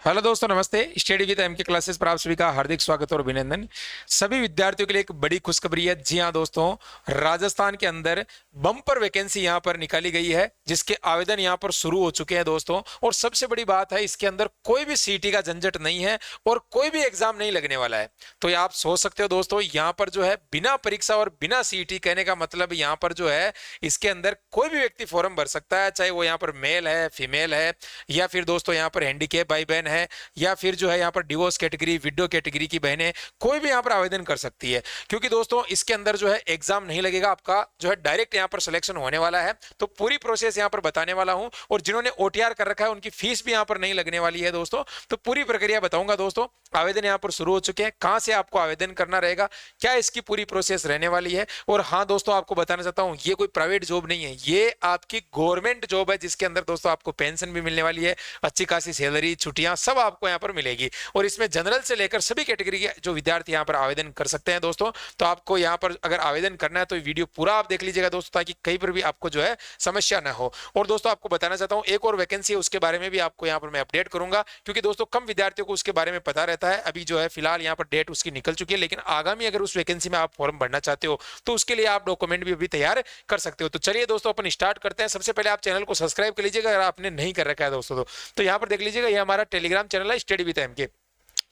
Hello दोस्तों, नमस्ते। Study with M के क्लासेस पर आप सभी का हार्दिक स्वागत और अभिनंदन। सभी विद्यार्थियों के लिए एक बड़ी खुशखबरी है। जी हाँ दोस्तों, राजस्थान के अंदर बम्पर वैकेंसी यहाँ पर निकाली गई है, जिसके आवेदन यहाँ पर शुरू हो चुके हैं दोस्तों। और सबसे बड़ी बात है, इसके अंदर कोई भी सीटी का झंझट नहीं है और कोई भी एग्जाम नहीं लगने वाला है। तो ये आप सोच सकते हो दोस्तों, यहाँ पर जो है बिना परीक्षा और बिना सीटी, कहने का मतलब यहाँ पर जो है इसके अंदर कोई भी व्यक्ति फॉर्म भर सकता है, चाहे वो यहाँ पर मेल है, फीमेल है, या फिर दोस्तों यहाँ पर हैंडीकैप भाई बहन है, या फिर जो है यहाँ पर डिवोर्स कैटेगरी, विडो कैटेगरी की बहनें, कोई भी यहाँ पर आवेदन कर सकती है। क्योंकि दोस्तों इसके अंदर जो है एग्जाम नहीं लगेगा, आपका जो है डायरेक्ट यहाँ पर सिलेक्शन होने वाला है। तो पूरी प्रोसेस यहाँ पर बताने वाला हूं। और जिन्होंने ओटीआर कर रखा है उनकी फीस भी यहाँ पर नहीं लगने वाली है दोस्तों। तो पूरी प्रक्रिया बताऊंगा दोस्तों। आवेदन यहाँ पर शुरू हो चुके हैं, कहां से आपको आवेदन करना रहेगा, क्या इसकी पूरी प्रोसेस रहने वाली है। और हाँ दोस्तों, आपको बताना चाहता हूं, ये कोई प्राइवेट जॉब नहीं है, ये आपकी गवर्नमेंट जॉब है, जिसके अंदर दोस्तों आपको पेंशन भी मिलने वाली है, अच्छी खासी सैलरी, छुट्टियां सब आपको यहाँ पर मिलेगी। और इसमें जनरल से लेकर सभी कैटेगरी के जो विद्यार्थी यहाँ पर आवेदन कर सकते हैं दोस्तों। तो आपको यहाँ पर अगर आवेदन करना है तो वीडियो पूरा आप देख लीजिएगा दोस्तों, ताकि कहीं पर भी आपको जो है समस्या ना हो। और दोस्तों आपको बताना चाहता हूँ, एक और वैकेंसी है, उसके बारे में भी आपको यहाँ पर मैं अपडेट करूंगा, क्योंकि दोस्तों कम विद्यार्थियों को उसके बारे में पता रहता है। अभी जो है फिलहाल यहाँ पर डेट उसकी निकल चुकी है, लेकिन आगामी अगर उस वैकेंसी में आप फॉर्म भरना चाहते हो तो उसके लिए आप डॉक्यूमेंट भी अभी तैयार कर सकते हो। तो चलिए दोस्तों अपन स्टार्ट करते हैं। सबसे पहले आप चैनल को सब्सक्राइब कर लीजिएगा अगर आपने नहीं कर रखा है दोस्तों। तो यहाँ पर देख लीजिएगा, ये हमारा टेलीग्राम चैनल है स्टडी विद एम के।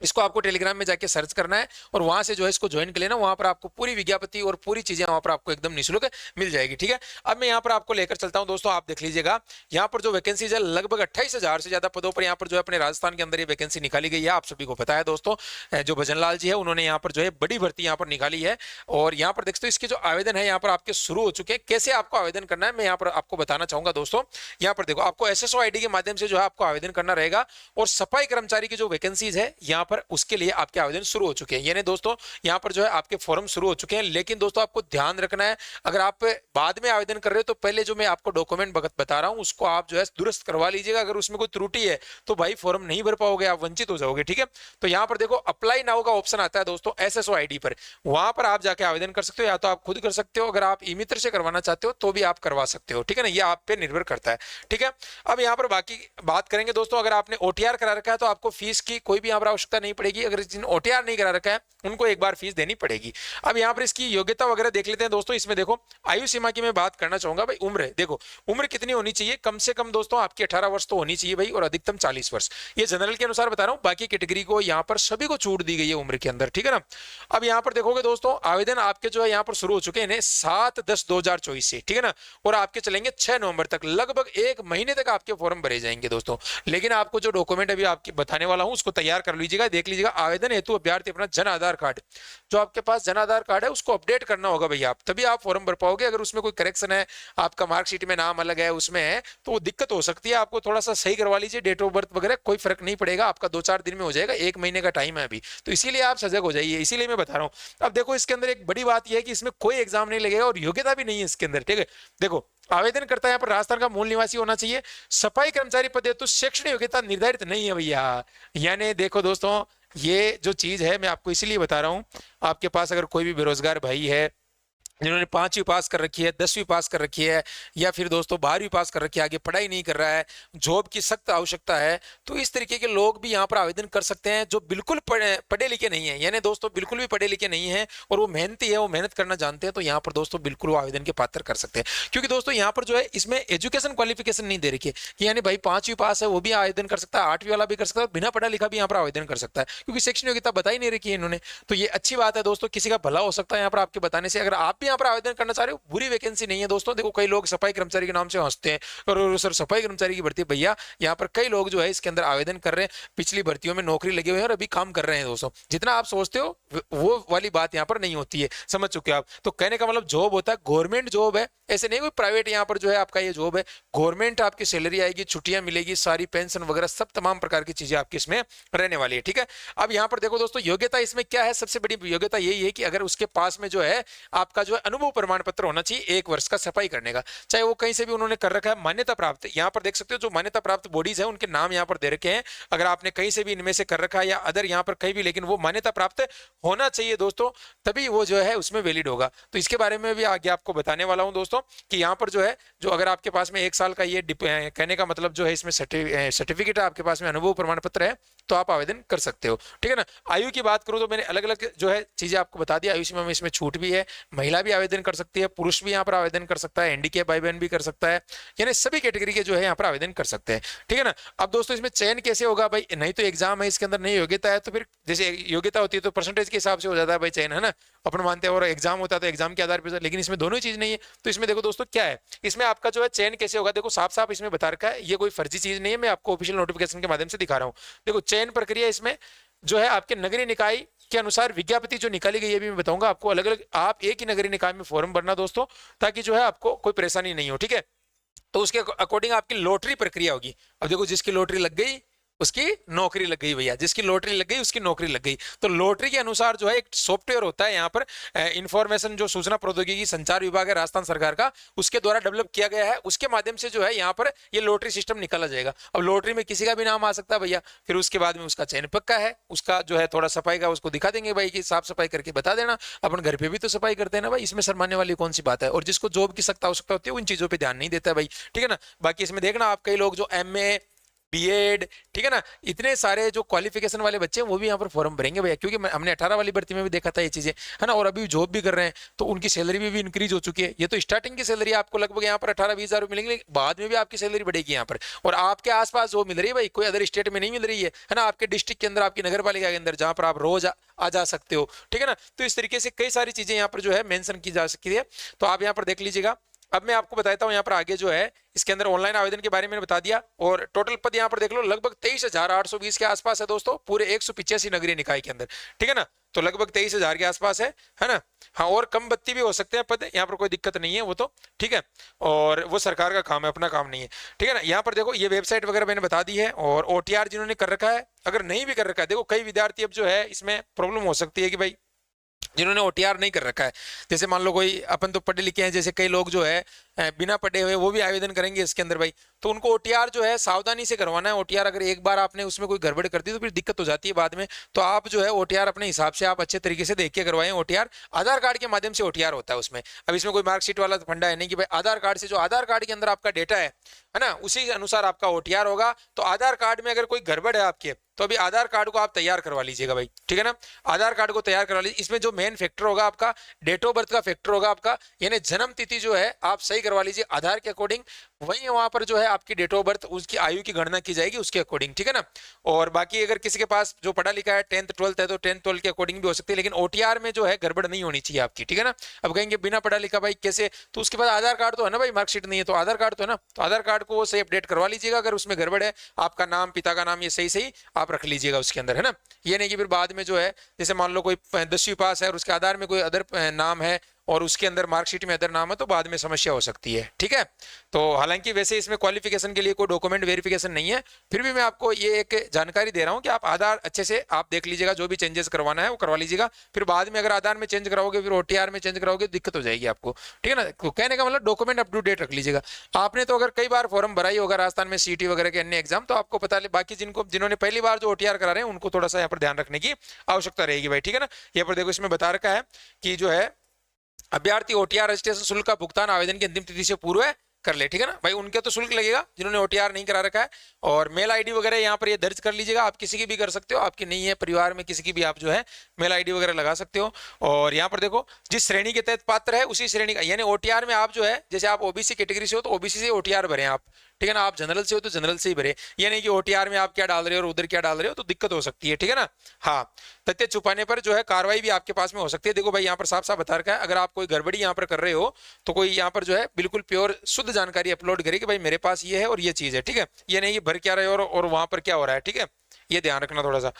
इसको आपको टेलीग्राम में जाके सर्च करना है और वहां से जो है इसको ज्वाइन कर लेना। वहां पर आपको पूरी विज्ञापति और पूरी चीजें वहां पर आपको एकदम निःशुल्क मिल जाएगी। ठीक है, अब मैं यहाँ पर आपको लेकर चलता हूं दोस्तों। आप देख लीजिएगा, यहाँ पर जो वैकेंसीज है लगभग 28,000 से ज्यादा पदों पर यहाँ पर जो है अपने राजस्थान के अंदर ये वैकेंसी निकाली गई है। आप सभी को पता है दोस्तों, जो भजन लाल जी है उन्होंने यहाँ पर जो है बड़ी भर्ती यहाँ पर निकाली है। और यहाँ पर देखते हो इसके जो आवेदन है यहाँ पर आपके शुरू हो चुके हैं। कैसे आपको आवेदन करना है मैं यहाँ पर आपको बताना चाहूंगा दोस्तों। यहाँ पर देखो, आपको एसएसओ आईडी के माध्यम से जो है आपको आवेदन करना रहेगा। और सफाई कर्मचारी की जो वैकेंसीज है यहाँ पर, उसके लिए आपके आवेदन शुरू हो चुके हैं। यानी दोस्तों यहाँ पर जो है आपके फॉर्म शुरू हो चुके हैं। लेकिन दोस्तों आपको ध्यान रखना है, अगर आप बाद में आवेदन कर रहे हो तो पहले जो मैं आपको डॉक्यूमेंट बता रहा हूं उसको आप जो है दुरुस्त करवा लीजिएगा। अगर उसमें कोई त्रुटि है तो भाई फॉर्म नहीं भर पाओगे, आप वंचित हो जाओगे। ठीक है, तो यहाँ पर देखो अप्लाई नाउ का ऑप्शन आता है दोस्तों एसएसओ आईडी पर, वहां पर आप जाके आवेदन कर सकते हो, या तो आप खुद कर सकते हो, अगर आप ई मित्र से करवाना चाहते हो तो भी आप करवा सकते हो। ठीक है ना, ये आप पे निर्भर करता है। ठीक है, अब यहाँ पर बाकी बात करेंगे दोस्तों। अगर आपने ओटीआर करा रखा है तो आपको फीस की कोई भी यहाँ पर आवश्यकता नहीं पड़ेगी। अगर जिन ओटीआर नहीं करा रखा है उनको एक बार फीस देनी पड़ेगी। अब यहाँ पर इसकी योग्यता वगैरह देख लेते हैं दोस्तों। इसमें देखो आयु सीमा की मैं बात करना चाहूंगा भाई। उम्र देखो, उम्र कितनी होनी चाहिए, कम से कम दोस्तों आपकी 18 वर्ष तो होनी चाहिए भाई, और अधिकतम 40 वर्ष। ये जनरल के अनुसार बता रहा हूँ, बाकी कैटेगरी को यहाँ पर सभी को छूट दी गई है उम्र के अंदर। ठीक है ना, अब यहाँ पर देखोगे दोस्तों आवेदन आपके जो है यहाँ पर शुरू हो चुके हैं 7/10/2024 से। ठीक है ना, और आपके चलेंगे 6 नवंबर तक, लगभग एक महीने तक आपके फॉर्म भरे जाएंगे दोस्तों। लेकिन आपको जो डॉक्यूमेंट अभी आपकी बताने वाला हूँ उसको तैयार कर लीजिएगा। देख लीजिएगा, आवेदन हेतु अभ्यर्थी अपना जन आधार कार्ड, जो आपके पास जन आधार कार्ड है उसको अपडेट करना होगा भैया, आप तभी आप फॉर्म भर पाओगे। अगर उसमें कोई करेक्शन है, आपका मार्कशीट में नाम अलग है उसमें है, तो वो दिक्कत हो सकती है। आपको थोड़ा सा सही करवा लीजिए, डेट ऑफ बर्थ वगैरह कोई फर्क नहीं पड़ेगा, आपका 2-4 दिन में हो जाएगा, एक महीने का टाइम है अभी। तो इसीलिए आप सजग हो जाइए, इसीलिए मैं बता रहा हूँ। अब देखो इसके अंदर एक बड़ी बात यह है कि इसमें कोई एग्जाम नहीं लगेगा और योग्यता भी नहीं है इसके अंदर। ठीक है, देखो आवेदन करता है यहाँ पर राजस्थान का मूल निवासी होना चाहिए। सफाई कर्मचारी पद हेतु शैक्षणिक योग्यता निर्धारित नहीं है भैया। यानी देखो दोस्तों, ये जो चीज है मैं आपको इसीलिए बता रहा हूं, आपके पास अगर कोई भी बेरोजगार भाई है जिन्होंने 5वीं पास कर रखी है, 10वीं पास कर रखी है, या फिर दोस्तों 12वीं पास कर रखी है, आगे पढ़ाई नहीं कर रहा है, जॉब की सख्त आवश्यकता है, तो इस तरीके के लोग भी यहाँ पर आवेदन कर सकते हैं। जो बिल्कुल पढ़े लिखे नहीं है, यानी दोस्तों बिल्कुल भी पढ़े लिखे नहीं है और वो मेहनती है, वो मेहनत करना जानते हैं, तो यहाँ पर दोस्तों बिल्कुल वो आवेदन के पात्र कर सकते हैं। क्योंकि दोस्तों यहाँ पर जो है इसमें एजुकेशन क्वालिफिकेशन नहीं दे रखी है, यानी भाई 5वीं पास है वो भी आवेदन कर सकता है, 8वीं वाला भी कर सकता है, बिना पढ़ा लिखा भी यहाँ पर आवेदन कर सकता है, क्योंकि शैक्षणिक योग्यता बताई नहीं रखी है इन्होंने। तो ये अच्छी बात है दोस्तों, किसी का भला हो सकता है यहाँ पर आपके बताने से। अगर आप भी यहाँ पर आवेदन करना चाह रहे हो, बुरी वैकेंसी नहीं है दोस्तों। देखो कई लोग सफाई कर्मचारी के नाम से हंसते हैं, और सर सफाई कर्मचारी की भर्ती, भैया यहाँ पर कई लोग जो है इसके अंदर आवेदन कर रहे हैं, पिछली भर्तियों में नौकरी लगे हुए हैं और अभी काम कर रहे हैं दोस्तों। जितना आप सोचते हो वो वाली बात यहाँ पर नहीं होती है, समझ चुके हो आप। तो कहने का मतलब जॉब होता है, गवर्नमेंट जॉब है, ऐसे नहीं कोई प्राइवेट। यहाँ पर जो है आपका ये जॉब है, गवर्नमेंट, आपकी सैलरी आएगी, छुट्टियां मिलेगी, सारी पेंशन वगैरह सब तमाम प्रकार की चीजें आपकी इसमें रहने वाली है। ठीक है, अब यहाँ पर देखो दोस्तों योग्यता इसमें क्या है, सबसे बड़ी योग्यता यही है कि अगर उसके पास में जो है आपका जो है अनुभव प्रमाण पत्र होना चाहिए 1 वर्ष का सफाई करने का, चाहे वो कहीं से भी उन्होंने कर रखा है मान्यता प्राप्त। यहाँ पर देख सकते हो जो मान्यता प्राप्त बॉडीज है उनके नाम यहाँ पर दे रखे हैं। अगर आपने कहीं से भी इनमें से कर रखा है या अदर यहाँ पर कहीं भी, लेकिन वो मान्यता प्राप्त होना चाहिए दोस्तों, तभी वो जो है उसमें वैलिड होगा। तो इसके बारे में भी आगे आपको बताने वाला हूं दोस्तों कि यहाँ पर जो है, जो अगर आपके पास में 1 साल का ये कहने का मतलब जो है इसमें सर्टिफिकेट है, आपके पास में अनुभव प्रमाण पत्र है, तो आप आवेदन कर सकते हो, ठीक है ना। आयु की बात करूं तो मैंने अलग अलग जो है चीजें आपको बता दी। आयु सीमा में इसमें छूट भी है, महिला भी आवेदन कर सकती है, पुरुष भी यहाँ पर आवेदन कर सकता है, हैंडीकैप भाई बहन भी कर सकता है, यानी सभी कैटेगरी के जो है यहाँ पर आवेदन कर सकते हैं, ठीक है ना। अब दोस्तों इसमें चयन कैसे होगा भाई, नहीं तो एग्जाम है, इसके अंदर नहीं योग्यता है, तो फिर जैसे योग्यता होती है तो परसेंटेज के हिसाब से हो जाता है भाई चयन, है ना, अपन मानते हैं, और एग्जाम होता है तो एग्जाम के आधार पर, लेकिन इसमें दोनों ही चीज नहीं है। तो इसमें देखो दोस्तों क्या है, इसमें आपका जो है चयन कैसे होगा, देखो साफ साफ इसमें बता रखा है, ये कोई फर्जी चीज नहीं है, मैं आपको ऑफिशियल नोटिफिकेशन के माध्यम से दिखा रहा हूँ। देखो चयन प्रक्रिया इसमें जो है आपके नगरीय निकाय के अनुसार विज्ञप्ति जो निकाली गई है भी मैं बताऊंगा आपको, अलग अलग आप एक ही नगरीय निकाय में फॉर्म भरना दोस्तों, ताकि जो है आपको कोई परेशानी नहीं हो, ठीक है। तो उसके अकॉर्डिंग आपकी लॉटरी प्रक्रिया होगी। अब देखो जिसकी लॉटरी लग गई उसकी नौकरी लग गई भैया, जिसकी लॉटरी लग गई उसकी नौकरी लग गई। तो लॉटरी के अनुसार जो है एक सॉफ्टवेयर होता है यहाँ पर, इंफॉर्मेशन जो सूचना प्रौद्योगिकी संचार विभाग है राजस्थान सरकार का, उसके द्वारा डेवलप किया गया है, उसके माध्यम से जो है यहाँ पर ये लॉटरी सिस्टम निकाला जाएगा। अब लॉटरी में किसी का भी नाम आ सकता है भैया, फिर उसके बाद में उसका चयन पक्का है, उसका जो है थोड़ा सफाई का उसको दिखा देंगे भाई कि साफ सफाई करके बता देना, अपन घर पे भी तो सफाई करते हैं ना भाई, इसमें शर्माने वाली कौन सी बात है। और जिसको जॉब की सख्त आवश्यकता होती है उन चीजों पर ध्यान नहीं देता है भाई, ठीक है ना। बाकी इसमें देखना आप कई लोग जो MA बीएड, ठीक है ना, इतने सारे जो क्वालिफिकेशन वाले बच्चे हैं वो भी यहाँ पर फॉर्म भरेंगे भैया, क्योंकि हमने 18 वाली भर्ती में भी देखा था ये चीजें, है ना। और अभी जॉब भी कर रहे हैं तो उनकी सैलरी भी इंक्रीज हो चुकी है। ये तो स्टार्टिंग की सैलरी आपको लगभग यहाँ पर 18-20 हजार मिलेंगे, बाद में भी आपकी सैलरी बढ़ेगी यहाँ पर। और आपके आसपास जो मिल रही है भाई, कोई अदर स्टेट में नहीं मिल रही है ना, आपके डिस्ट्रिक्ट के अंदर, आपकी नगर पालिका के अंदर, जहां पर आप रोज आ जा सकते हो, ठीक है ना। तो इस तरीके से कई सारी चीजें यहाँ पर जो है मेंशन की जा सकती है, तो आप यहाँ पर देख लीजिएगा। अब मैं आपको बताता हूँ यहाँ पर आगे जो है इसके अंदर ऑनलाइन आवेदन के बारे में बता दिया, और टोटल पद यहाँ पर देख लो लगभग 23,820 के आसपास है दोस्तों, पूरे 185 नगरीय निकाय के अंदर, ठीक है ना। तो लगभग 23,000 के आसपास है ना। हाँ, और कम बत्ती भी हो सकते हैं पद, यहाँ पर कोई दिक्कत नहीं है वो तो, ठीक है। और वो सरकार का काम है, अपना काम नहीं है, ठीक है ना। यहाँ पर देखो ये वेबसाइट वगैरह मैंने बता दी है, और OTR जिन्होंने कर रखा है, अगर नहीं भी कर रखा है, देखो कई विद्यार्थी अब जो है इसमें प्रॉब्लम हो सकती है कि भाई जिन्होंने OTR नहीं कर रखा है, जैसे मान लो कोई, अपन तो पढ़े लिखे हैं, जैसे कई लोग जो है बिना पढ़े हुए वो भी आवेदन करेंगे इसके अंदर भाई, तो उनको OTR जो है सावधानी से करवाना है। OTR अगर एक बार आपने उसमें कोई गड़बड़ कर दी तो फिर दिक्कत हो जाती है बाद में। तो आप जो है OTR अपने हिसाब से आप अच्छे तरीके से देख के करवाएं। OTR आधार कार्ड के माध्यम से OTR होता है उसमें। अब इसमें कोई मार्कशीट वाला फंडा है नहीं कि भाई आधार कार्ड से, जो आधार कार्ड के अंदर आपका डेटा है ना, उसी अनुसार आपका OTR होगा। तो आधार कार्ड में अगर कोई गड़बड़ है आपके, तो अभी आधार कार्ड को आप तैयार करवा लीजिएगा भाई, ठीक है ना। आधार कार्ड को तैयार करवा लीजिए। इसमें जो मेन फैक्टर होगा आपका डेट ऑफ बर्थ का फैक्टर होगा आपका, यानी जन्म तिथि जो है आप सही करवा लीजिए आधार के अकॉर्डिंग। वहीं वहां पर जो है आपकी डेट ऑफ बर्थ, उसकी आयु की गणना की जाएगी उसके अकॉर्डिंग, ठीक है ना। और बाकी अगर किसी के पास जो पढ़ा लिखा है 10th 12th है, तो 10th 12th के अकॉर्डिंग भी हो सकती है, लेकिन OTR में जो है गड़बड़ नहीं होनी चाहिए आपकी, ठीक है ना। अब कहेंगे बिना पढ़ा लिखा भाई कैसे, तो उसके बाद आधार कार्ड तो है ना भाई, मार्कशीट नहीं है तो आधार कार्ड तो है ना, तो आधार कार्ड को सही अपडेट करवा लीजिएगा। अगर उसमें गड़बड़ है, आपका नाम, पिता का नाम, ये सही सही आप रख लीजिएगा उसके अंदर, है ना। ये नहीं कि फिर बाद में जो है, जैसे मान लो कोई 10वीं पास है और उसके आधार में कोई अदर नाम है और उसके अंदर मार्कशीट में अदर नाम है, तो बाद में समस्या हो सकती है, ठीक है। तो हालांकि वैसे इसमें क्वालिफिकेशन के लिए कोई डॉक्यूमेंट वेरिफिकेशन नहीं है, फिर भी मैं आपको ये एक जानकारी दे रहा हूं कि आप आधार अच्छे से आप देख लीजिएगा, जो भी चेंजेस करवाना है वो करवा लीजिएगा। फिर बाद में अगर आधार में चेंज कराओगे, फिर OTR में चेंज कराओगे, दिक्कत हो जाएगी आपको, ठीक है ना। तो कहने का मतलब डॉक्यूमेंट अप टू डेट रख लीजिएगा। आपने तो अगर कई बार फॉर्म भरा ही होगा राजस्थान में CT वगैरह के अन्य एग्जाम, तो आपको पता, बाकी जिन्होंने पहली बार जो OTR करा रहे हैं उनको थोड़ा सा यहाँ पर ध्यान रखने की आवश्यकता रहेगी भाई, ठीक है ना। यहाँ पर देखो इसमें बता रखा है कि जो है अभ्यर्थी OTR रजिस्ट्रेशन शुल्क का भुगतान आवेदन की अंतिम तिथि से पूर्व कर ले, ठीक है ना भाई। उनके तो शुल्क लगेगा जिन्होंने OTR नहीं करा रखा है। और मेल ID वगैरह यहाँ पर ये दर्ज कर लीजिएगा, आप किसी की भी कर सकते हो, आपकी नहीं है परिवार में किसी की भी आप जो है मेल ID वगैरह लगा सकते हो। और यहाँ पर देखो जिस श्रेणी के तहत पात्र है उसी श्रेणी का, यानी OTR में आप जो है, जैसे आप OBC कैटेगरी से हो तो OBC से OTR भरें आप, ठीक है ना। आप जनरल से हो तो जनरल से ही भरे, ये नहीं कि OTR में आप क्या डाल रहे हो और उधर क्या डाल रहे हो, तो दिक्कत हो सकती है, ठीक है ना। हाँ, तथ्य छुपाने पर जो है कार्रवाई भी आपके पास में हो सकती है। देखो भाई यहाँ पर साफ साफ बता रखा है, अगर आप कोई गड़बड़ी यहाँ पर कर रहे हो तो कोई यहाँ पर जो है बिल्कुल प्योर शुद्ध जानकारी अपलोड करे कि भाई मेरे पास ये है और ये चीज है, ठीक है। ये नहीं कि भर क्या रहे हो और वहां पर क्या हो रहा है, ठीक है। ये ध्यान रखना थोड़ा सा।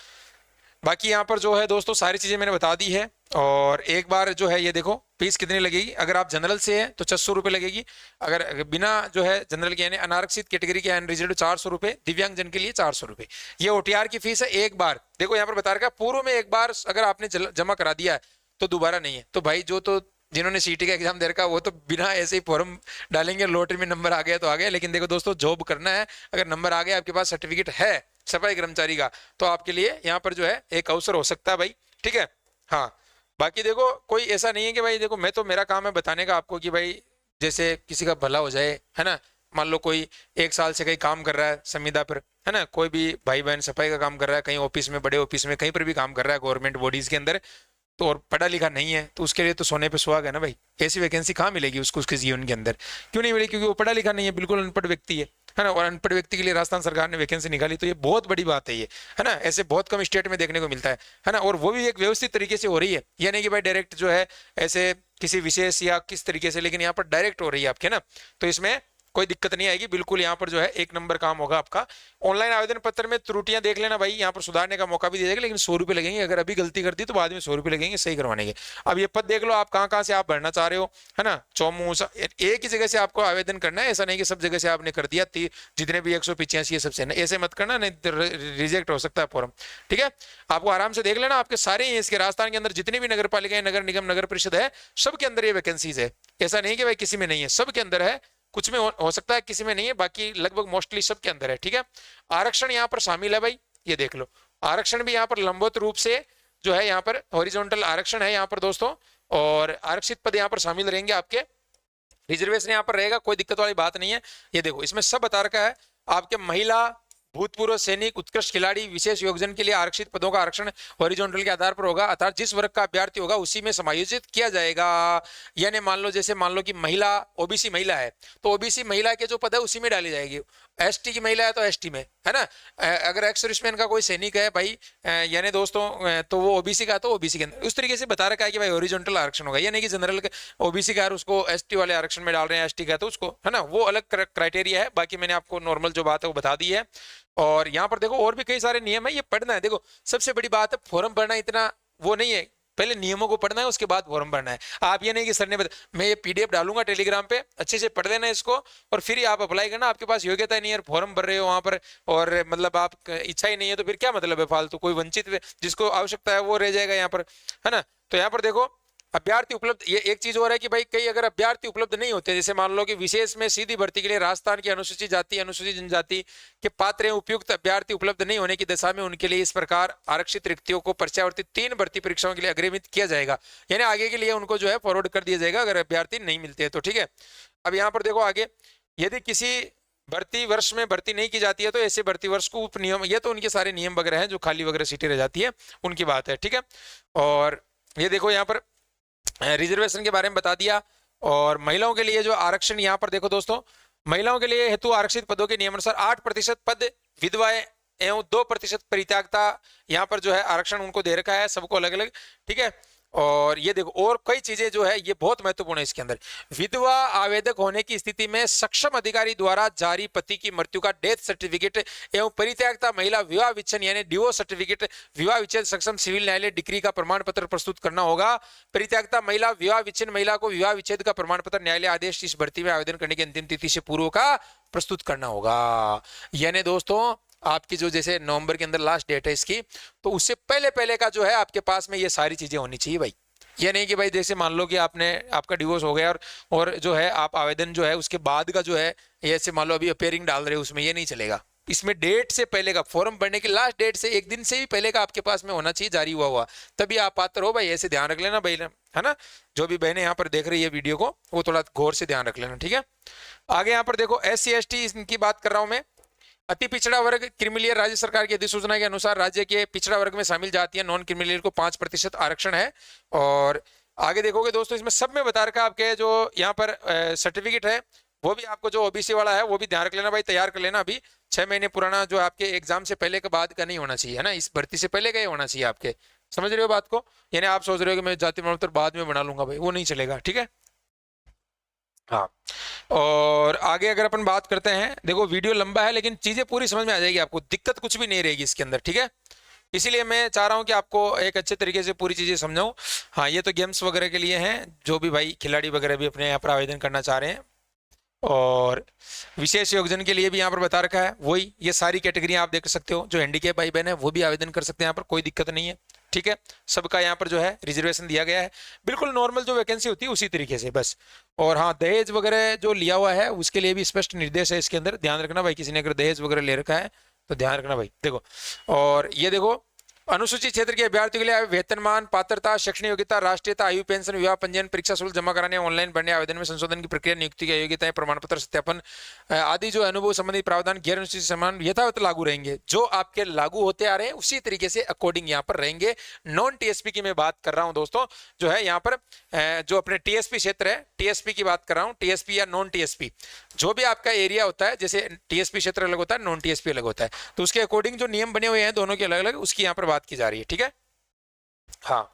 बाकी यहाँ पर जो है दोस्तों सारी चीजें मैंने बता दी है। और एक बार जो है ये देखो फीस कितनी लगेगी, अगर आप जनरल से है तो 600 रुपये लगेगी, अगर बिना जो है जनरल के यानी अनारक्षित कैटेगरी के अनरिजर्व्ड 400 रुपये, दिव्यांग जन के लिए 400 रुपये। ये OTR की फीस है एक बार। देखो यहाँ पर बता रखा है पूर्व में एक बार अगर आपने जमा करा दिया है तो दोबारा नहीं है। तो भाई जो तो जिन्होंने सीटी का एग्जाम दे रखा वो तो बिना ऐसे ही फॉर्म डालेंगे, लॉटरी में नंबर आ गया तो आ गया। लेकिन देखो दोस्तों, जॉब करना है, अगर नंबर आ गया, आपके पास सर्टिफिकेट है सफाई कर्मचारी का, तो आपके लिए यहाँ पर जो है एक अवसर हो सकता है भाई, ठीक है। हाँ, बाकी देखो कोई ऐसा नहीं है कि भाई देखो, मैं तो मेरा काम है बताने का आपको कि भाई जैसे किसी का भला हो जाए, है ना। मान लो कोई 1 साल से कहीं काम कर रहा है संविदा पर, है ना, कोई भी भाई बहन सफाई का काम कर रहा है, कहीं ऑफिस में, बड़े ऑफिस में, कहीं पर भी काम कर रहा है गवर्नमेंट बॉडीज के अंदर, तो और पढ़ा लिखा नहीं है, तो उसके लिए तो सोने पे सुहाग है ना भाई। ऐसी वैकेंसी कहाँ मिलेगी उसको उसके जीवन के अंदर? क्यों नहीं मिलेगी? क्योंकि वो पढ़ा लिखा नहीं है, बिल्कुल अनपढ़ व्यक्ति है ना। और अनपढ़ व्यक्ति के लिए राजस्थान सरकार ने वैकेंसी निकाली, तो ये बहुत बड़ी बात है ये, है ना। ऐसे बहुत कम स्टेट में देखने को मिलता है ना। और वो भी एक व्यवस्थित तरीके से हो रही है, ये नहीं कि भाई डायरेक्ट जो है ऐसे किसी विशेष या किस तरीके से, लेकिन यहाँ पर डायरेक्ट हो रही है आपके ना, तो इसमें कोई दिक्कत नहीं आएगी। बिल्कुल यहाँ पर जो है एक नंबर काम होगा आपका। ऑनलाइन आवेदन पत्र में त्रुटियां देख लेना भाई, यहाँ पर सुधारने का मौका भी दिया जाएगा, लेकिन 100 रुपये लगेंगे। अगर अभी गलती कर दी तो बाद में 100 रुपये लगेंगे सही करवाने के। अब ये पद देख लो आप कहाँ कहाँ से आप भरना चाह रहे हो, है ना। चौमू एक ही जगह से आपको आवेदन करना है, ऐसा नहीं कि सब जगह से आपने कर दिया, जितने भी 185 सबसे, ऐसे मत करना, नहीं रिजेक्ट हो सकता है फॉर्म, ठीक है। आपको आराम से देख लेना, आपके सारे इसके राजस्थान के अंदर जितनी भी नगर पालिकाएं, नगर निगम, नगर परिषद है, सबके अंदर ये वैकेंसीज है। ऐसा नहीं कि भाई किसी में नहीं है, सबके अंदर है। कुछ में हो सकता है किसी में नहीं है, बाकी लगभग मोस्टली सबके अंदर है, ठीक है। आरक्षण यहाँ पर शामिल है भाई, ये देख लो। आरक्षण भी यहाँ पर लंबवत रूप से जो है, यहाँ पर हॉरिजॉन्टल आरक्षण है यहाँ पर दोस्तों, और आरक्षित पद यहाँ पर शामिल रहेंगे आपके। रिजर्वेशन यहाँ पर रहेगा, कोई दिक्कत वाली बात नहीं है। ये देखो इसमें सब बता रखा है आपके। महिला, भूतपूर्व सैनिक, उत्कृष्ट खिलाड़ी, विशेष योगदान के लिए आरक्षित पदों का आरक्षण हॉरिजॉन्टल के आधार पर होगा, अर्थात जिस वर्ग का अभ्यर्थी होगा उसी में समायोजित किया जाएगा। यानी मान लो, जैसे मान लो कि महिला, ओबीसी महिला है, तो ओबीसी महिला के जो पद है उसी में डाली जाएगी। एसटी की महिला है तो एसटी में, है ना। अगर एक्स सर्विसमैन का कोई सैनिक है भाई, यानी दोस्तों, तो वो ओबीसी का, तो ओबीसी के अंदर उस तरीके से बता रखा है कि भाई हॉरिजॉन्टल आरक्षण होगा। यानी कि जनरल ओबीसी का उसको एसटी वाले आरक्षण में डाल रहे हैं, एसटी का तो उसको, है ना, वो अलग क्राइटेरिया है। बाकी मैंने आपको नॉर्मल जो बात है वो बता दी है। और यहाँ पर देखो और भी कई सारे नियम है, ये पढ़ना है। देखो सबसे बड़ी बात है, फॉर्म भरना इतना वो नहीं है, पहले नियमों को पढ़ना है, उसके बाद फॉर्म भरना है। आप ये नहीं कि सर ने मैं ये पीडीएफ डालूंगा टेलीग्राम पे, अच्छे से पढ़ लेना इसको, और फिर ही आप अप्लाई करना। आपके पास योग्यता नहीं है, फॉर्म भर रहे हो वहां पर, और मतलब आप इच्छा ही नहीं है, तो फिर क्या मतलब है फालतू? कोई वंचित जिसको आवश्यकता है वो रह जाएगा यहाँ पर, है ना। तो यहाँ पर देखो अभ्यर्थी उपलब्ध, ये एक चीज और है कि भाई कई अगर अभ्यर्थी उपलब्ध नहीं होते, जैसे मान लो कि विशेष में सीधी भर्ती के लिए राजस्थान की अनुसूचित जाति, अनुसूचित जनजाति के पात्र उपयुक्त अभ्यर्थी उपलब्ध नहीं होने की दशा में उनके लिए इस प्रकार आरक्षित रिक्तियों को पर्चावर्ती 3 भर्ती परीक्षाओं के लिए अग्रेमित किया जाएगा। यानी आगे के लिए उनको जो है फॉरवर्ड कर दिया जाएगा अगर अभ्यर्थी नहीं मिलते हैं तो, ठीक है। अब यहाँ पर देखो आगे, यदि किसी भर्ती वर्ष में भर्ती नहीं की जाती है तो ऐसे भर्ती वर्ष को उप नियम, ये तो उनके सारे नियम वगैरह हैं, जो खाली वगैरह सीटें रह जाती है उनकी बात है, ठीक है। और ये देखो यहाँ पर रिजर्वेशन के बारे में बता दिया। और महिलाओं के लिए जो आरक्षण, यहाँ पर देखो दोस्तों, महिलाओं के लिए हेतु आरक्षित पदों के नियमानुसार 8% पद विधवाएं एवं 2% परित्यागता, यहाँ पर जो है आरक्षण उनको दे रखा है, सबको अलग अलग, ठीक है। और ये देखो और कई चीजें जो है ये बहुत महत्वपूर्ण है इसके अंदर। विधवा आवेदक होने की स्थिति में सक्षम अधिकारी द्वारा जारी पति की मृत्यु का डेथ सर्टिफिकेट एवं परित्यागता महिला विवाह विच्छेद यानी डिवोर्स सर्टिफिकेट, विवाह विच्छेद सक्षम सिविल न्यायालय डिग्री का प्रमाण पत्र प्रस्तुत करना होगा। परित्यागता महिला विवाह विच्छेद महिला को विवाह विच्छेद का प्रमाण पत्र न्यायालय आदेश इस भर्ती में आवेदन करने की अंतिम तिथि से पूर्व का प्रस्तुत करना होगा। यानी दोस्तों आपकी जो जैसे नवंबर के अंदर लास्ट डेट है इसकी, तो उससे पहले पहले का जो है आपके पास में ये सारी चीजें होनी चाहिए भाई। ये नहीं कि भाई जैसे मान लो कि आपका डिवोर्स हो गया और जो है आप आवेदन जो है उसके बाद का जो है, ऐसे मान लो अभी अपेयरिंग डाल रहे हो उसमें, ये नहीं चलेगा। इसमें डेट से पहले का, फॉर्म भरने की लास्ट डेट से 1 दिन से भी पहले का आपके पास में होना चाहिए जारी हुआ, तभी आप पात्र हो भाई। ऐसे ध्यान रख लेना भाई, है ना। जो भी बहनें यहाँ पर देख रही है वीडियो को, वो थोड़ा गौर से ध्यान रख लेना, ठीक है। आगे यहाँ पर देखो SC ST इनकी बात कर रहा हूं मैं। अति पिछड़ा वर्ग क्रिमिलियर राज्य सरकार की अधिसूचना के अनुसार राज्य के पिछड़ा वर्ग में शामिल जाती है। नॉन क्रिमिलियर को 5% आरक्षण है। और आगे देखोगे दोस्तों इसमें सब में बता रखा आपके जो यहाँ पर सर्टिफिकेट है, वो भी आपको जो ओबीसी वाला है वो भी ध्यान रख लेना भाई, तैयार कर लेना। अभी 6 महीने पुराना, जो आपके एग्जाम से पहले के बाद का नहीं होना चाहिए, है ना। इस भर्ती से पहले का ही होना चाहिए आपके, समझ रहे हो बात को। यानी आप सोच रहे हो कि मैं जाति प्रमाण पत्र बाद में बना लूंगा, भाई वो नहीं चलेगा, ठीक है। हाँ, और आगे अगर अपन बात करते हैं, देखो वीडियो लंबा है लेकिन चीजें पूरी समझ में आ जाएगी, आपको दिक्कत कुछ भी नहीं रहेगी इसके अंदर, ठीक है। इसीलिए मैं चाह रहा हूं कि आपको एक अच्छे तरीके से पूरी चीजें समझाऊं। हाँ, ये तो गेम्स वगैरह के लिए हैं, जो भी भाई खिलाड़ी वगैरह भी अपने यहाँ पर आवेदन करना चाह रहे हैं। और विशेष योगदान के लिए भी यहाँ पर बता रखा है वही, ये सारी कैटेगरी आप देख सकते हो। जो हैंडीकैप भाई बहन है वो भी आवेदन कर सकते हैं यहाँ पर, कोई दिक्कत नहीं है, ठीक है, सबका यहाँ पर जो है रिजर्वेशन दिया गया है, बिल्कुल नॉर्मल जो वैकेंसी होती है उसी तरीके से बस। और हाँ, दहेज वगैरह जो लिया हुआ है उसके लिए भी स्पष्ट निर्देश है इसके अंदर, ध्यान रखना भाई, किसी ने अगर दहेज वगैरह ले रखा है तो ध्यान रखना भाई। देखो, और ये देखो, अनुसूचित क्षेत्र के अभ्यर्थियों के लिए वेतनमान, पात्रता, शैक्षणिक योग्यता, राष्ट्रीयता, आयु, पेंशन, विवाह पंजीयन, परीक्षा शुल्क जमा कराने, ऑनलाइन भरने, आवेदन में संशोधन की प्रक्रिया, नियुक्ति की योग्यताएं, प्रमाण पत्र सत्यापन आदि जो अनुभव संबंधी प्रावधान गैर अनुसूचित समान यथावत लागू रहेंगे। जो आपके लागू होते आ रहे हैं उसी तरीके से अकॉर्डिंग यहाँ पर रहेंगे। नॉन टीएसपी की मैं बात कर रहा हूँ दोस्तों, जो है यहाँ पर जो अपने टीएसपी क्षेत्र है, टीएसपी की बात कर रहा हूँ, टीएसपी या नॉन टीएसपी, जो भी आपका एरिया होता है, जैसे टीएसपी क्षेत्र अलग होता है, नॉन टीएसपी अलग होता है, तो उसके अकॉर्डिंग जो नियम बने हुए हैं दोनों के अलग अलग, उसकी यहाँ पर बात की जा रही है। ठीक है, हाँ।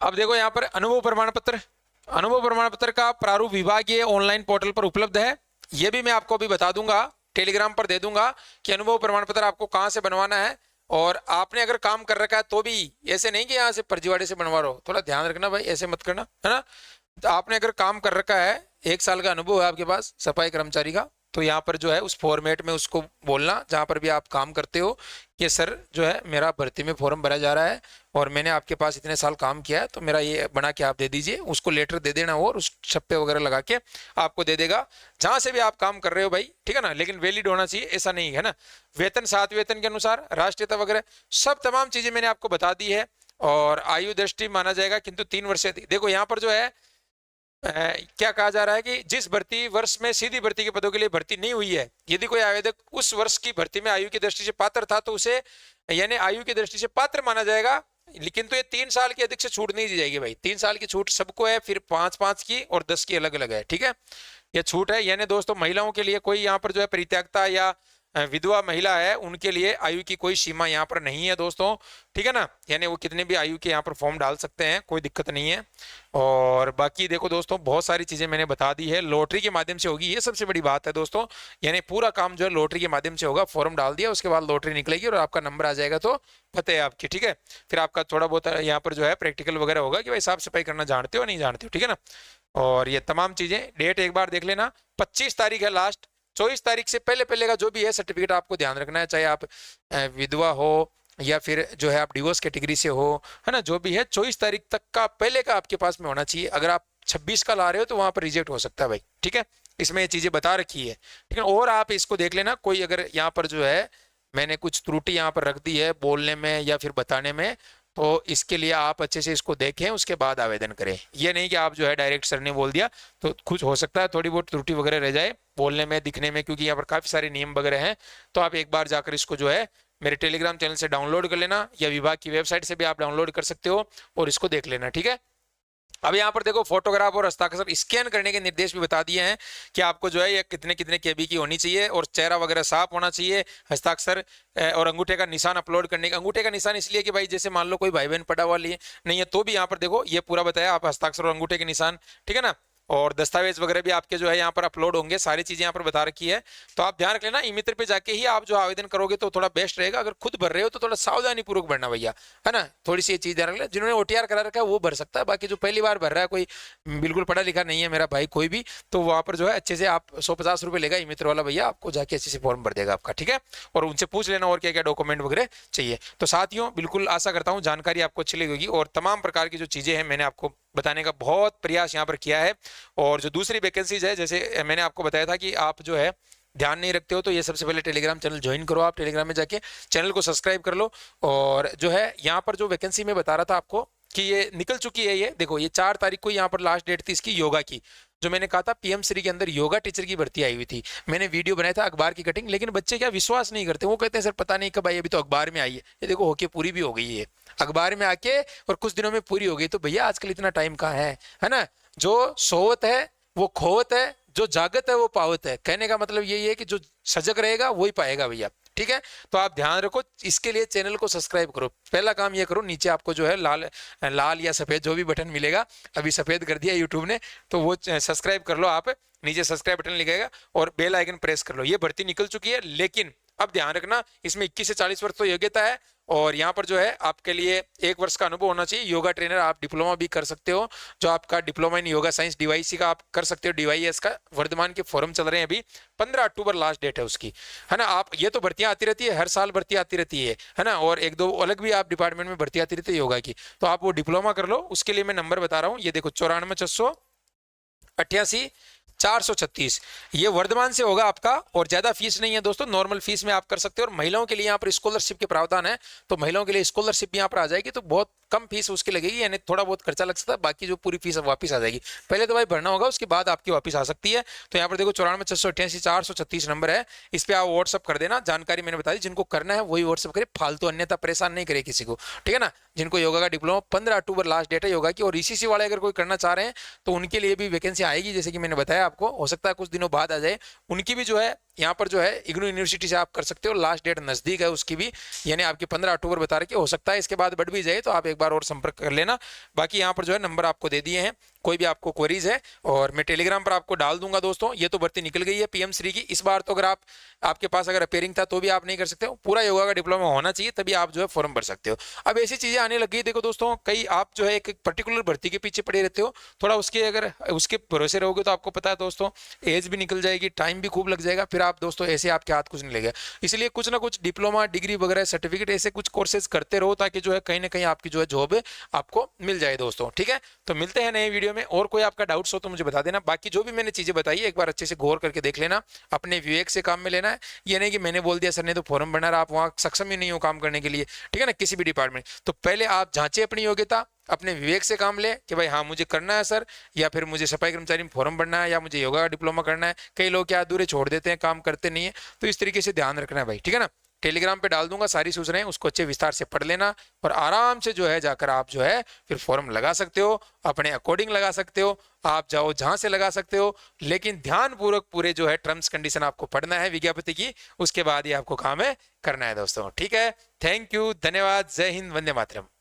अब देखो यहाँ पर अनुभव प्रमाण पत्र, अनुभव प्रमाण पत्र का प्रारूप विभागीय ऑनलाइन पोर्टल पर उपलब्ध है। ये भी मैं आपको अभी बता दूंगा, टेलीग्राम पर दे दूंगा कि अनुभव प्रमाण पत्र आपको कहां से बनवाना है। और आपने अगर काम कर रखा है तो भी, ऐसे नहीं कि यहाँ से फर्जीवाड़े से बनवा रहे हो, थोड़ा ध्यान रखना भाई, ऐसे मत करना, है ना। तो आपने अगर काम कर रखा है, 1 साल का अनुभव है आपके पास सफाई कर्मचारी का, तो यहाँ पर जो है उस फॉर्मेट में उसको बोलना जहाँ पर भी आप काम करते हो कि सर जो है मेरा भर्ती में फॉर्म भरा जा रहा है और मैंने आपके पास इतने साल काम किया है, तो मेरा ये बना के आप दे दीजिए। उसको लेटर दे देना और उस छप्पे वगैरह लगा के आपको दे देगा, जहाँ से भी आप काम कर रहे हो भाई, ठीक है ना। लेकिन वैलिड होना चाहिए, ऐसा नहीं है ना। वेतन 7 वेतन के अनुसार, राष्ट्रीयता वगैरह सब तमाम चीजें मैंने आपको बता दी है। और आयु दृष्टि माना जाएगा किंतु 3 वर्ष से अधिक। देखो यहाँ पर जो है क्या कहा जा रहा है कि जिस भर्ती वर्ष में सीधी भर्ती के पदों के लिए भर्ती नहीं हुई है, यदि कोई आवेदक उस वर्ष की भर्ती में आयु की दृष्टि से पात्र था तो उसे, यानी आयु की दृष्टि से पात्र माना जाएगा। लेकिन तो ये 3 साल की अधिक से छूट नहीं दी जाएगी भाई, 3 साल की छूट सबको है, फिर 5-5 की और 10 की अलग अलग है। ठीक है, ये छूट है। यानी दोस्तों महिलाओं के लिए कोई यहाँ पर जो है परित्यक्ता या विधवा महिला है, उनके लिए आयु की कोई सीमा यहाँ पर नहीं है दोस्तों, ठीक है ना। यानी वो कितने भी आयु के यहाँ पर फॉर्म डाल सकते हैं, कोई दिक्कत नहीं है। और बाकी देखो दोस्तों, बहुत सारी चीजें मैंने बता दी है, लॉटरी के माध्यम से होगी, ये सबसे बड़ी बात है दोस्तों। यानी पूरा काम जो है लॉटरी के माध्यम से होगा, फॉर्म डाल दिया उसके बाद लॉटरी निकलेगी और आपका नंबर आ जाएगा तो पता है आपकी, ठीक है। फिर आपका थोड़ा बहुत यहाँ पर जो है प्रैक्टिकल वगैरह होगा कि भाई साफ सफाई करना जानते हो नहीं जानते हो, ठीक है ना। और ये तमाम चीजें, डेट एक बार देख लेना, 25 तारीख है लास्ट, 24 तारीख से पहले पहले का जो भी है सर्टिफिकेट आपको ध्यान रखना है, चाहे आप विधवा हो या फिर जो है आप डिवोर्स कैटेगरी से हो, है ना, जो भी है 24 तारीख तक का पहले का आपके पास में होना चाहिए। अगर आप 26 का ला रहे हो तो वहां पर रिजेक्ट हो सकता है भाई, ठीक है। इसमें ये चीजें बता रखी है, ठीक है। और आप इसको देख लेना, कोई अगर यहाँ पर जो है मैंने कुछ त्रुटि यहाँ पर रख दी है बोलने में या फिर बताने में, तो इसके लिए आप अच्छे से इसको देखें उसके बाद आवेदन करें। ये नहीं कि आप जो है डायरेक्ट सर ने बोल दिया, तो कुछ हो सकता है थोड़ी बहुत त्रुटि वगैरह रह जाए बोलने में दिखने में, क्योंकि यहाँ पर काफी सारे नियम वगैरह हैं। तो आप एक बार जाकर इसको जो है मेरे टेलीग्राम चैनल से डाउनलोड कर लेना या विभाग की वेबसाइट से भी आप डाउनलोड कर सकते हो और इसको देख लेना, ठीक है। अब यहाँ पर देखो फोटोग्राफ और हस्ताक्षर स्कैन करने के निर्देश भी बता दिए हैं कि आपको जो है ये कितने कितने केबी की होनी चाहिए और चेहरा वगैरह साफ होना चाहिए, हस्ताक्षर और अंगूठे का निशान अपलोड करने का। अंगूठे का निशान इसलिए कि भाई जैसे मान लो कोई भाई बहन पटा हुआ लिए नहीं है तो भी यहाँ पर देखो ये पूरा बताया, आप हस्ताक्षर और अंगूठे के निशान, ठीक है ना। और दस्तावेज वगैरह भी आपके जो है यहाँ पर अपलोड होंगे, सारी चीजें यहाँ पर बता रखी है। तो आप ध्यान रख लेना, ई मित्र पे जाके ही आप जो आवेदन करोगे तो थोड़ा बेस्ट रहेगा। अगर खुद भर रहे हो तो थोड़ा सावधानी पूर्वक भरना भैया, है ना। थोड़ी सी ये चीज ध्यान रख लेना, जिन्होंने ओटीआर करा रखा है वो भर सकता है, बाकी जो पहली बार भर रहा है, कोई बिल्कुल पढ़ा लिखा नहीं है मेरा भाई कोई भी, तो वहां पर जो है अच्छे से आप 150 रुपए लेगा ई मित्र वाला भैया, आपको जाके अच्छे से फॉर्म भर देगा आपका, ठीक है। और उनसे पूछ लेना और क्या क्या डॉक्यूमेंट वगैरह चाहिए। तो साथियों बिल्कुल आशा करता हूँ जानकारी आपको अच्छी लगेगी और तमाम प्रकार की जो चीजें हैं मैंने आपको बताने का बहुत प्रयास यहाँ पर किया है। और जो दूसरी वैकेंसीज है, जैसे मैंने आपको बताया था कि आप जो है ध्यान नहीं रखते हो तो ये सबसे पहले टेलीग्राम चैनल ज्वाइन करो, आप टेलीग्राम में जाके चैनल को सब्सक्राइब कर लो। और जो है यहाँ पर जो वैकेंसी में बता रहा था आपको कि ये निकल चुकी है, ये देखो ये 4 तारीख को यहाँ पर लास्ट डेट थी इसकी योगा की। जो मैंने कहा था पीएम श्री के अंदर योगा टीचर की भर्ती आई हुई थी, मैंने वीडियो बनाया था अखबार की कटिंग, लेकिन बच्चे क्या विश्वास नहीं करते, वो कहते हैं सर पता नहीं कब आई, अभी तो अखबार में आई है। ये देखो होके पूरी भी हो गई है, अखबार में आके और कुछ दिनों में पूरी हो गई। तो भैया आजकल इतना टाइम कहाँ है ना। जो सोवत है वो खोवत है, जो जागत है वो पावत है। कहने का मतलब यही है कि जो सजग रहेगा वही पाएगा भैया, ठीक है। तो आप ध्यान रखो, इसके लिए चैनल को सब्सक्राइब करो। पहला काम ये करो, नीचे आपको जो है लाल या सफेद जो भी बटन मिलेगा, अभी सफेद कर दिया यूट्यूब ने, तो वो सब्सक्राइब कर लो आप, नीचे सब्सक्राइब बटन लिखेगा और बेल आइकन प्रेस कर लो। ये भर्ती निकल चुकी है, लेकिन अब ध्यान रखना, इसमें 21 से 40 वर्ष तो योग्यता है, और यहाँ पर जो है आपके लिए 1 वर्ष का अनुभव होना चाहिए। योगा ट्रेनर आप डिप्लोमा भी कर सकते हो, जो आपका diploma in yoga science DYC का आप कर सकते हो। डीवाईएस का वर्धमान के फॉर्म चल रहे हैं अभी, 15 अक्टूबर लास्ट डेट है उसकी, है ना। आप ये तो भर्तियां आती रहती है, हर साल भर्ती आती रहती है ना, और 1-2 अलग भी आप डिपार्टमेंट में भर्ती आती रहती है योगा की, तो आप वो डिप्लोमा कर लो। उसके लिए मैं नंबर बता रहा हूँ, ये देखो 94,688,436, ये वर्धमान से होगा आपका, और ज्यादा फीस नहीं है दोस्तों, नॉर्मल फीस में आप कर सकते हो। और महिलाओं के लिए यहाँ पर स्कॉलरशिप के प्रावधान है, तो महिलाओं के लिए स्कॉलरशिप भी यहाँ पर आ जाएगी, तो बहुत कम फीस उसकी लगेगी, यानी थोड़ा बहुत खर्चा लग सकता है, बाकी जो पूरी फीस वापस आ जाएगी। पहले तो भाई भरना होगा, उसके बाद आपकी वापस आ सकती है। तो यहाँ पर देखो 94,688,436 नंबर है, इस पे आप व्हाट्सअप कर देना। जानकारी मैंने बता दी, जिनको करना है वही व्हाट्सअप करे, फालतू अन्यथा परेशान नहीं करे किसी को, ठीक है ना। जिनको योगा का डिप्लोमा, 15 अक्टूबर लास्ट डेट है योगा की, और ईसीसी वाले अगर कोई करना चाह रहे हैं तो उनके लिए भी वैकेंसी आएगी, जैसे कि मैंने बताया आपको, हो सकता है कुछ दिनों बाद आ जाए। उनकी भी जो है यहाँ पर जो है इग्नू यूनिवर्सिटी से आप कर सकते हो, लास्ट डेट नजदीक है उसकी भी, यानी आपकी 15 अक्टूबर बता रखी, हो सकता है इसके बाद बढ़ भी जाए, तो आप एक बार और संपर्क कर लेना। बाकी यहाँ पर जो है नंबर आपको दे दिए हैं, कोई भी आपको क्वेरीज है और मैं टेलीग्राम पर आपको डाल दूंगा दोस्तों। ये तो भर्ती निकल गई है पीएम श्री की, इस बार तो अगर आप आपके पास अगर अपेयरिंग था तो भी आप नहीं कर सकते हो, पूरा योगा का डिप्लोमा होना चाहिए तभी आप जो है फॉर्म भर सकते हो। अब ऐसी चीजें आने लग गई, देखो दोस्तों, कई आप जो है एक पर्टिकुलर भर्ती के पीछे पड़े रहते हो, थोड़ा उसके अगर उसके भरोसे रहोगे तो आपको पता है दोस्तों, एज भी निकल जाएगी, टाइम भी खूब लग जाएगा, फिर आप दोस्तों ऐसे आपके हाथ कुछ नहीं लगेगा। इसलिए कुछ ना कुछ डिप्लोमा, डिग्री वगैरह, सर्टिफिकेट, ऐसे कुछ कोर्सेज करते रहो, ताकि जो है कहीं ना कहीं आपकी जो है जॉब आपको मिल जाए दोस्तों, ठीक है। तो मिलते हैं नए वीडियो में, और कोई आपका डाउट्स हो तो मुझे बता देना। बाकी जो भी मैंने चीजें बताई एक बार अच्छे से गौर करके देख लेना, अपने विवेक से काम में लेना है। ये नहीं कि मैंने बोल दिया सर ने तो फॉर्म भरना, आप वहां सक्षम ही नहीं हो काम करने के लिए, ठीक है ना, किसी भी डिपार्टमेंट। तो पहले आप जांचे अपनी योग्यता, अपने विवेक से काम ले कि भाई हाँ मुझे करना है सर, या फिर मुझे सफाई कर्मचारी में फॉर्म भरना है, या मुझे योगा का डिप्लोमा करना है। कई लोग क्या अधूरे छोड़ देते हैं, काम करते नहीं है, तो इस तरीके से ध्यान रखना है भाई, ठीक है ना। टेलीग्राम पे डाल दूंगा सारी सूचनाएं, उसको अच्छे विस्तार से पढ़ लेना, और आराम से जो है जाकर आप जो है फिर फॉर्म लगा सकते हो, अपने अकॉर्डिंग लगा सकते हो, आप जाओ जहां से लगा सकते हो, लेकिन ध्यान पूर्वक पूरे जो है टर्म्स कंडीशन आपको पढ़ना है विज्ञापति की, उसके बाद ही आपको काम है करना है दोस्तों, ठीक है। थैंक यू, धन्यवाद, जय हिंद, वंदे मातरम।